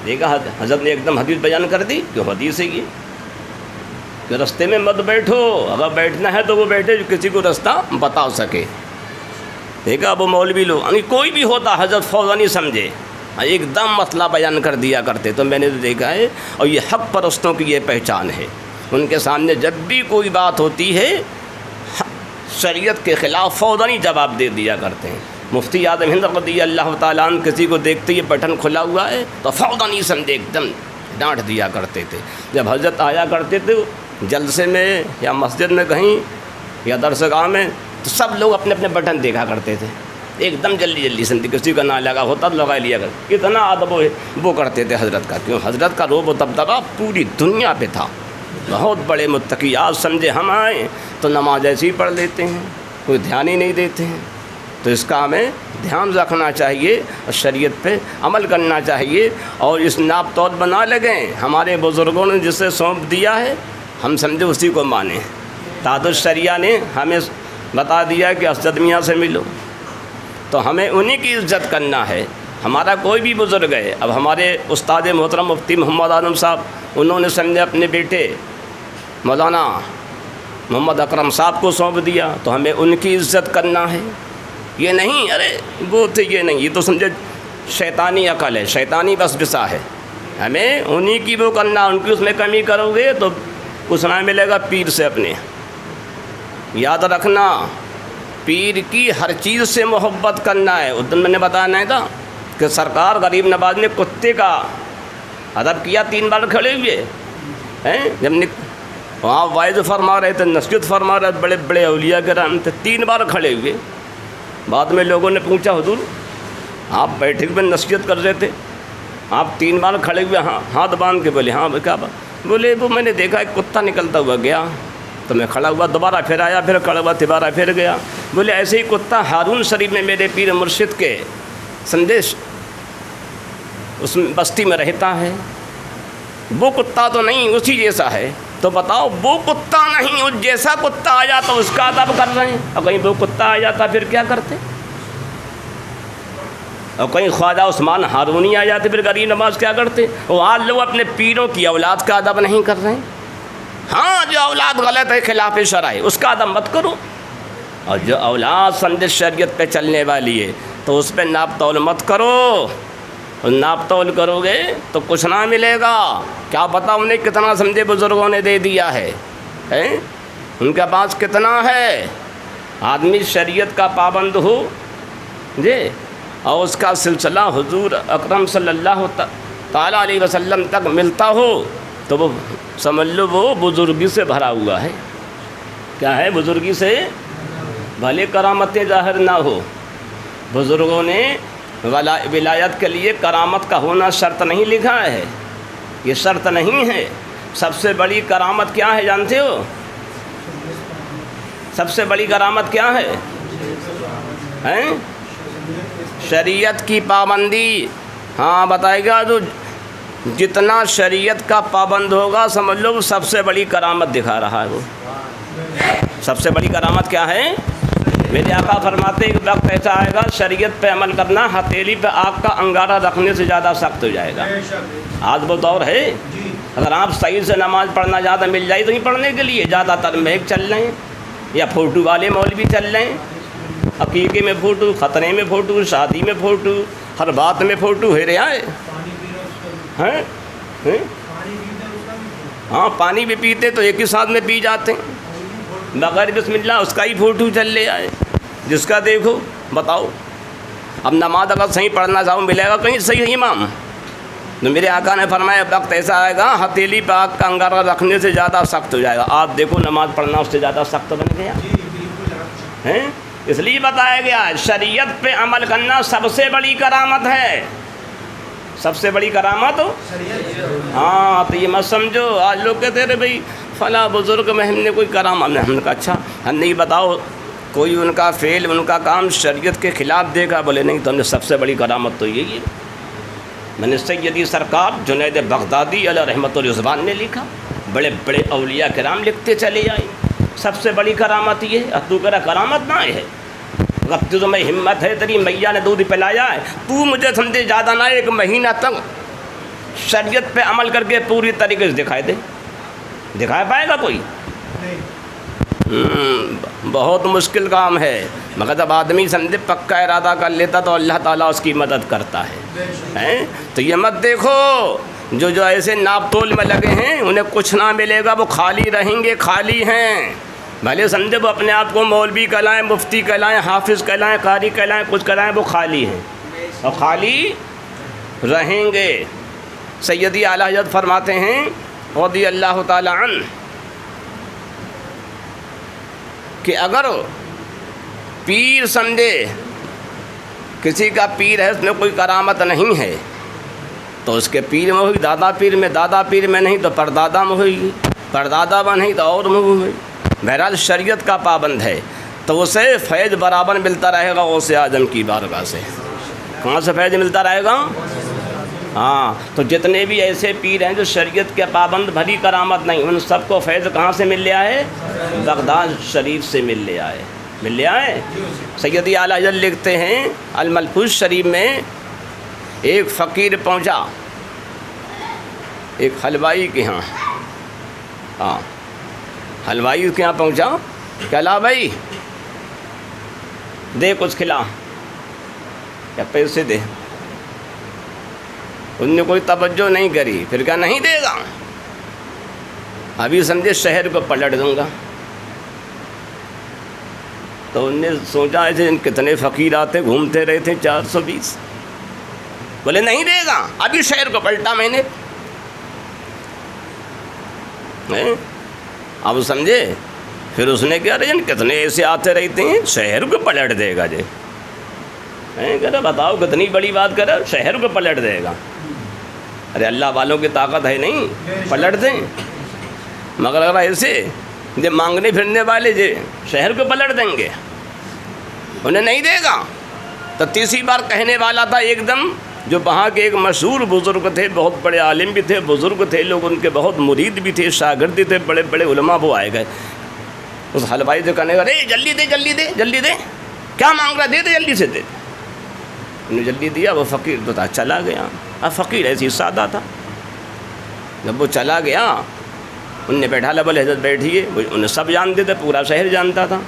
دیکھا حضرت نے ایک دم حدیث بیان کر دی کہ حدیث ہے یہ کہ راستے میں مت بیٹھو، اگر بیٹھنا ہے تو وہ بیٹھے جو کسی کو راستہ بتا سکے۔ دیکھا وہ مولوی لوگ یعنی کوئی بھی ہوتا حضرت فوراً ہی سمجھے، ایک دم مسئلہ بیان کر دیا کرتے۔ تو میں نے تو دیکھا ہے، اور یہ حق پرستوں کی یہ پہچان ہے، ان کے سامنے جب بھی کوئی بات ہوتی ہے شریعت کے خلاف فوراً ہی جواب دے دیا کرتے ہیں۔ مفتی اعظم ہند رضی اللہ تعالیٰ عنہ کسی کو دیکھتے یہ بٹن کھلا ہوا ہے تو فوراً ہی سمجھے ایک دم ڈانٹ دیا کرتے تھے۔ جب حضرت آیا کرتے تھے جلسے میں یا مسجد میں کہیں یا درسگاہ میں تو سب لوگ اپنے اپنے بٹن دیکھا کرتے تھے، ایک دم جلدی جلدی سمجھے کسی کا نہ لگا ہوتا تو لگا لیا کر، اتنا ادب وہ کرتے تھے حضرت کا، کیوں؟ حضرت کا روب و دبدبا پوری دنیا پہ تھا۔ بہت بڑے متقی، آج سمجھے ہم آئیں تو نماز ایسی ہی پڑھ لیتے ہیں، کوئی دھیان ہی نہیں دیتے ہیں، تو اس کا ہمیں دھیان رکھنا چاہیے اور شریعت پہ عمل کرنا چاہیے، اور اس ناپ تول بنا لگیں، ہمارے بزرگوں نے جسے سونپ دیا ہے ہم سمجھے اسی کو مانیں۔ تاج الشریعہ نے ہمیں بتا دیا کہ اسد میاں سے ملو، تو ہمیں انہی کی عزت کرنا ہے۔ ہمارا کوئی بھی بزرگ ہے، اب ہمارے استاد محترم مفتی محمد اعظم صاحب، انہوں نے سمجھے اپنے بیٹے مولانا محمد اکرم صاحب کو سونپ دیا، تو ہمیں ان کی عزت کرنا ہے۔ یہ نہیں ارے وہ تھے، یہ نہیں، یہ تو سمجھے شیطانی عقل ہے، شیطانی وسوسہ ہے۔ ہمیں انہی کی وہ کرنا، ان کی اس میں کمی کرو گے تو کچھ نہ ملے گا پیر سے اپنے۔ یاد رکھنا، پیر کی ہر چیز سے محبت کرنا ہے۔ اس دن میں نے بتایا نہیں تھا کہ سرکار غریب نواز نے کتے کا ادب کیا، 3 بار کھڑے ہوئے ہیں، جب وہاں وائز فرما رہے تھے، نصیحت فرما رہے تھے، بڑے بڑے اولیاء کرام تھے، 3 بار کھڑے ہوئے۔ بعد میں لوگوں نے پوچھا حضور آپ بیٹھے ہوئے نصیحت کر رہے تھے، آپ 3 بار کھڑے ہوئے، ہاں ہاتھ باندھ کے بولے ہاں کیا بات؟ بولے وہ میں نے دیکھا ایک کتا نکلتا ہوا گیا تو میں کھڑا ہوا، دوبارہ پھر آیا، پھر کھڑا ہوا، دوبارہ پھر گیا۔ بولے ایسے ہی کتا ہارون شریف میں میرے پیر مرشد کے سندیش اس بستی میں رہتا ہے، وہ کتا تو نہیں اسی جیسا ہے، تو بتاؤ وہ کتا نہیں اس جیسا کتا آ جاتا اس کا ادب کر رہے ہیں، اور کہیں وہ کتا آ جاتا پھر کیا کرتے؟ اور کہیں خواجہ عثمان ہارونی آ جاتے پھر غریب نواز کیا کرتے؟ وہ آج لوگ اپنے پیروں کی اولاد کا ادب نہیں کر رہے ہیں۔ ہاں جو اولاد غلط ہے، خلاف شرع ہے، اس کا ادب مت کرو، اور جو اولاد سمجھ شریعت پہ چلنے والی ہے تو اس پہ ناپ تول مت کرو، اور ناپ تول کرو گے تو کچھ نہ ملے گا۔ کیا پتہ انہیں کتنا سمجھے بزرگوں نے دے دیا ہے، ان کے پاس کتنا ہے۔ آدمی شریعت کا پابند ہو جی، اور اس کا سلسلہ حضور اکرم صلی اللہ تعالیٰ علیہ وسلم تک ملتا ہو تو وہ سمجھ لو وہ بزرگی سے بھرا ہوا ہے۔ کیا ہے؟ بزرگی سے، بھلے کرامتیں ظاہر نہ ہو، بزرگوں نے ولایت کے لیے کرامت کا ہونا شرط نہیں لکھا ہے، یہ شرط نہیں ہے۔ سب سے بڑی کرامت کیا ہے جانتے ہو؟ سب سے بڑی کرامت کیا ہے؟ شریعت کی پابندی۔ ہاں بتائے گا، تو جتنا شریعت کا پابند ہوگا سمجھ لو سب سے بڑی کرامت دکھا رہا ہے۔ وہ سب سے بڑی کرامت کیا ہے؟ میرے آقا فرماتے ہیں کہ وقت ایسا آئے گا شریعت پہ عمل کرنا ہتھیلی پہ آگ کا انگارہ رکھنے سے زیادہ سخت ہو جائے گا۔ آج وہ دور ہے، اگر آپ صحیح سے نماز پڑھنا زیادہ مل جائے تو نہیں پڑھنے کے لیے زیادہ تر محک چل رہے ہیں، یا فوٹو والے مولوی چل رہے ہیں، عقیقے میں فوٹو، خطرے میں فوٹو، شادی میں فوٹو، ہر بات میں فوٹو ہے رہا ہے۔ ہاں پانی بھی پیتے تو ایک ہی ساتھ میں پی جاتے ہیں، بغیر بسم اللہ اس کا ہی فوٹو چل لے آئے، جس کا دیکھو بتاؤ۔ اب نماز اگر صحیح پڑھنا چاہو ملے گا کہیں صحیح امام؟ تو میرے آقا نے فرمایا وقت ایسا آئے گا ہتھیلی پہ آگ کا انگارہ رکھنے سے زیادہ سخت ہو جائے گا۔ آپ دیکھو نماز پڑھنا اس سے زیادہ سخت بن گیا ہے۔ اس لیے بتایا گیا شریعت پہ عمل کرنا سب سے بڑی کرامت ہے، سب سے بڑی کرامت۔ ہاں تو یہ مت سمجھو آج لوگ کہتے رہے بھائی فلاں بزرگ میں ہم نے کوئی کرامت نہیں، ہم نے کہا اچھا ہم نہیں بتاؤ کوئی ان کا فعل ان کا کام شریعت کے خلاف دیکھا؟ بولے نہیں، تو ہم نے سب سے بڑی کرامت تو یہی ہے۔ میں نے سیدی سرکار جنید بغدادی علیہ رحمت الرضوان نے لکھا، بڑے بڑے اولیاء کرام لکھتے چلے آئے سب سے بڑی کرامت یہ ہے۔ تو کہہ رہا کرامت نہ ہے، اگر تمہیں ہمت ہے تیری میاں نے دودھ پلایا ہے، تو مجھے سمجھے زیادہ نہ 1 مہینہ تک شریعت پہ عمل کر کے پوری طریقے سے دکھائے دے، دکھا پائے گا کوئی؟ بہت مشکل کام ہے، مگر جب آدمی سمجھے پکا ارادہ کر لیتا تو اللہ تعالیٰ اس کی مدد کرتا ہے۔ تو یہ مت دیکھو جو ایسے ناپ تول میں لگے ہیں انہیں کچھ نہ ملے گا، وہ خالی رہیں گے، خالی ہیں۔ بھلے سمجھے وہ اپنے آپ کو مولوی کہلائیں، مفتی کہلائیں، حافظ کہلائیں، قاری کہلائیں، کچھ کہلائیں، وہ خالی ہیں اور خالی رہیں گے۔ سیدی اعلیٰ حضرت فرماتے ہیں رضی اللہ تعالی عنہ کہ اگر پیر سمجھے کسی کا پیر ہے اس میں کوئی کرامت نہیں ہے تو اس کے پیر میں ہوئی، دادا پیر میں، دادا پیر میں نہیں تو پردادا میں ہوئی، پردادا میں نہیں تو اور میں ہوئی۔ بہرحال شریعت کا پابند ہے، تو اسے فیض برابر ملتا رہے گا غوث اعظم کی بارگاہ سے۔ کہاں سے فیض ملتا رہے گا؟ ہاں، تو جتنے بھی ایسے پیر ہیں جو شریعت کے پابند بھری کرامت نہیں، ان سب کو فیض کہاں سے مل لیا ہے؟ بغداد شریف سے مل لیا ہے، مل لیا ہے۔ سیدی اعلیٰ حضرت لکھتے ہیں الملفوظ شریف میں، ایک فقیر پہنچا ایک حلوائی کے ہاں حلوائی کے یہاں پہنچا، کہ لا بھائی دے کچھ کھلا، یا پیسے دے۔ ان نے کوئی توجہ نہیں کری، پھر کہا نہیں دے گا، ابھی سمجھے شہر کو پلٹ دوں گا۔ تو ان نے سوچا ایسے کتنے فقیر آتے گھومتے رہے تھے 420، بولے نہیں دے گا، ابھی شہر کو پلٹا میں نے۔ اب سمجھے، پھر اس نے کہا رہے کتنے ایسے آتے رہتے ہیں، شہر کو پلٹ دے گا جی۔ کہہ رہا بتاؤ کتنی بڑی بات کر رہا، شہر کو پلٹ دے گا۔ ارے اللہ والوں کی طاقت ہے نہیں، پلٹ دیں، مگر اگر ایسے جو مانگنے پھرنے والے جو شہر کو پلٹ دیں گے، انہیں نہیں دے گا۔ تو تیسری بار کہنے والا تھا ایک دم جو وہاں کے ایک مشہور بزرگ تھے، بہت بڑے عالم بھی تھے، بزرگ تھے لوگ، ان کے بہت مرید بھی تھے، شاگرد بھی تھے، بڑے بڑے علماء، وہ آئے گئے۔ اس حلوائی سے کہنے لگا جلدی دے جلدی دے جلدی دے، کیا مانگ رہا، دے دے جلدی سے دے۔ انہوں نے جلدی دیا، وہ فقیر تو تھا چلا گیا۔ اب فقیر ایسی سادہ تھا، جب وہ چلا گیا ان نے بیٹھا لا، بولے حضرت بیٹھیے، انہیں سب جانتے تھے، پورا شہر جانتا تھا۔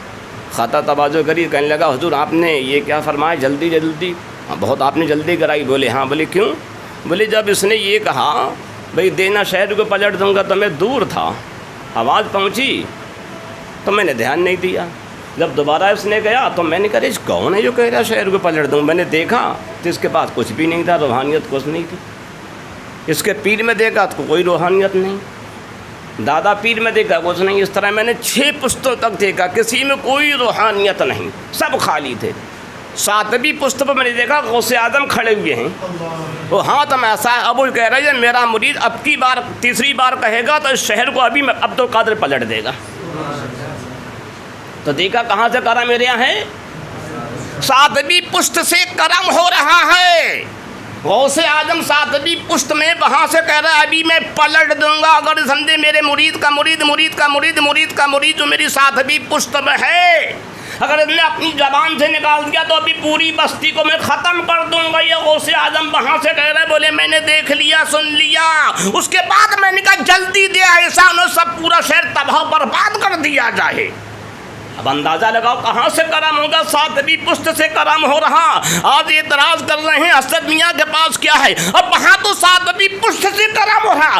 خطا توازو کری، کہنے لگا حضور آپ نے یہ کیا فرمایا، جلدی جلدی، بہت آپ نے جلدی کرائی۔ بولے ہاں۔ بولے کیوں؟ بولے جب اس نے یہ کہا بھئی دینا شہر کو پلٹ دوں گا تو میں دور تھا، آواز پہنچی تو میں نے دھیان نہیں دیا۔ جب دوبارہ اس نے گیا تو میں نے کہا اس کون ہے جو کہہ رہا شہر کو پلٹ دوں؟ میں نے دیکھا تو اس کے پاس کچھ بھی نہیں تھا، روحانیت کچھ نہیں تھی۔ اس کے پیر میں دیکھا تو کوئی روحانیت نہیں، دادا پیر میں دیکھا کچھ نہیں۔ اس طرح میں نے 6 پشتوں تک دیکھا، کسی میں کوئی روحانیت نہیں، سب خالی تھے۔ 7ویں پشت پر میں نے دیکھا غوث اعظم کھڑے ہوئے ہیں، وہ ہاتھ میں ایسا ہے، اب وہ کہہ رہا ہے میرا مرید اب کی بار تیسری بار کہے گا تو اس شہر کو ابھی عبد القادر پلٹ دے گا۔ تو دیکھا کہاں سے کرم میرے یہاں ہے، 7ویں پشت سے کرم ہو رہا ہے۔ غوث اعظم 7ویں پشت میں وہاں سے کہہ رہا ہے ابھی میں پلٹ دوں گا، اگر سمجھے میرے مرید کا مرید، مرید کا مرید، مرید کا مرید جو میری 7ویں پشت میں ہے، اگر اس نے اپنی زبان سے نکال دیا تو ابھی پوری بستی کو میں ختم کر دوں گا۔ یہ غوث اعظم وہاں سے کہہ رہے، بولے میں نے دیکھ لیا، سن لیا۔ اس کے بعد میں نے کہا جلدی دے، ایسا انہوں سب پورا شہر تباہ برباد کر دیا جائے۔ اب اندازہ لگاؤ کہاں سے کرم ہوگا، 7ویں پشت سے کرم ہو رہا۔ آج اعتراض کر رہے ہیں اسد میاں کے پاس کیا ہے، اب وہاں تو 7ویں پشت سے کرم ہو رہا۔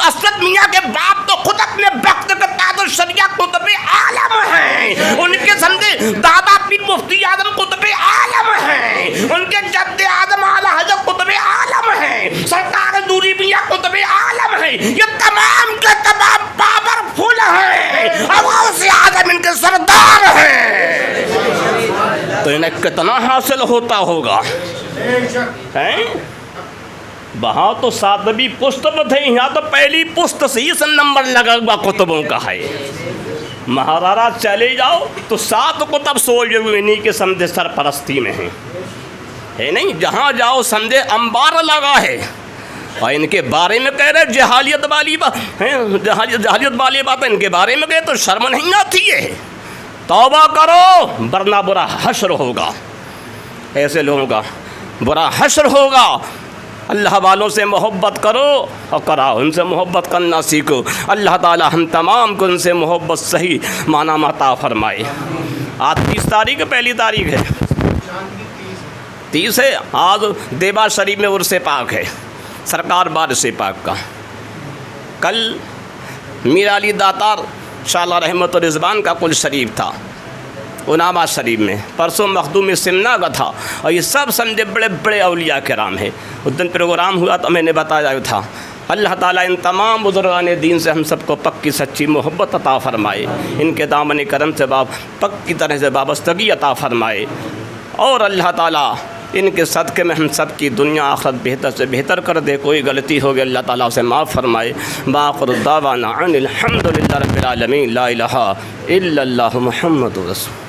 اسد میاں کے باپ تو خود اپنے وقت کے تاج الشریعہ قطب عالم ہیں، ان کے سمجھے دادا پیر مفتی اعظم قطب عالم ہیں، ان کے جد اعظم اعلیٰ حضرت قطب عالم ہیں، سرکار دوری میاں قطب عالم ہیں، یہ تمام کے تمام پاورفل ہیں، اب غوث اعظم ان کے سردار ہیں، تو انہیں کتنا حاصل ہوتا ہوگا۔ وہاں تو 7ویں پشت میں تھے، یہاں تو پہلی پشت سے ہی نمبر لگا ہوا قطبوں کا ہے۔ مہاراجا چلے جاؤ تو 7 قطب سوئے ہوئے انہی کے سمجھے سرپرستی میں ہیں، ہے نہیں، جہاں جاؤ سمجھے انبار لگا ہے۔ اور ان کے بارے میں کہہ رہے جہالیت والی بات ہے، جہالیت والی بات ان کے بارے میں کہے تو شرم نہیں آتی ہے۔ توبہ کرو ورنہ برا حشر ہوگا، ایسے لوگوں کا برا حشر ہوگا۔ اللہ والوں سے محبت کرو اور کراؤ، ان سے محبت کرنا سیکھو۔ اللہ تعالی ہم تمام کو ان سے محبت صحیح معنی میں عطا فرمائے۔ آج 30 تاریخ پہلی تاریخ ہے، 30 ہے آج، دیبا شریف میں عرس پاک ہے، سرکار بارش پاک کا۔ کل میرا علی داتار شاہ رحمت و رضوان کا کل شریف تھا انعامہ شریف میں، پرسوں مخدوم سمنا کا تھا، اور یہ سب سمجھے بڑے بڑے اولیاء کرام ہیں۔ اس دن پروگرام ہوا تو میں نے بتایا تھا، اللہ تعالیٰ ان تمام بزرگان دین سے ہم سب کو پکی سچی محبت عطا فرمائے، ان کے دامن کرم سے پکی طرح سے وابستگی عطا فرمائے، اور اللہ تعالیٰ ان کے صدقے میں ہم سب کی دنیا آخرت بہتر سے بہتر کر دے۔ کوئی غلطی ہوگی اللہ تعالیٰ اسے معاف فرمائے۔ باخر الدعوانا ان الحمد للہ رب العالمین، لا الہ الا اللہ محمد رسول۔